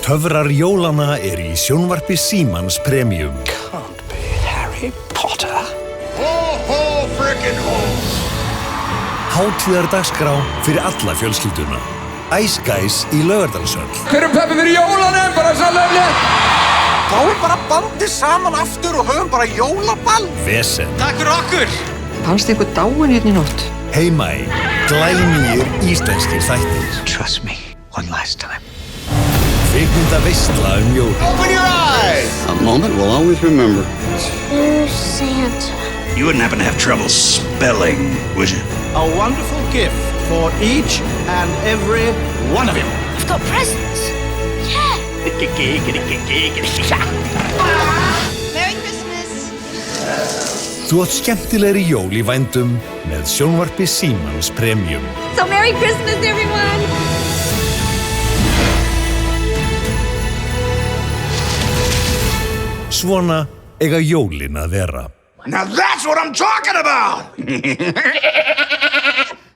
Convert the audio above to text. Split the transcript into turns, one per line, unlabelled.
Töfrar jólana í sjónvarpi Símans Premium.
Can't be Harry Potter.
Ho, ho, frickin' ho!
Hátíðardagskrá fyrir alla fjölskylduna. Ice Guys í Laugardalshöll.
Hver peppi fyrir jólanum, bara sannlega?
Fáum bara bandið saman aftur og höfum bara jólaball.
Vesen.
Takk fyrir okkur!
Fannst ykkur dáin hérna í nótt?
Heima í glænýir íslenskir þættir.
Trust me, one last time.
Kvikmynda veisla jólin.
Open your eyes!
A moment we'll always remember.
To Santa.
You wouldn't happen to have trouble spelling, would you?
A wonderful gift for each and every one of you.
I've got presents. Yeah. Merry Christmas.
Þú átt skemmtilegri jól í vændum með sjónvarpi Símans Premium.
So Merry Christmas, everyone.
Svona eiga jólin að vera.
Now that's what I'm talking about!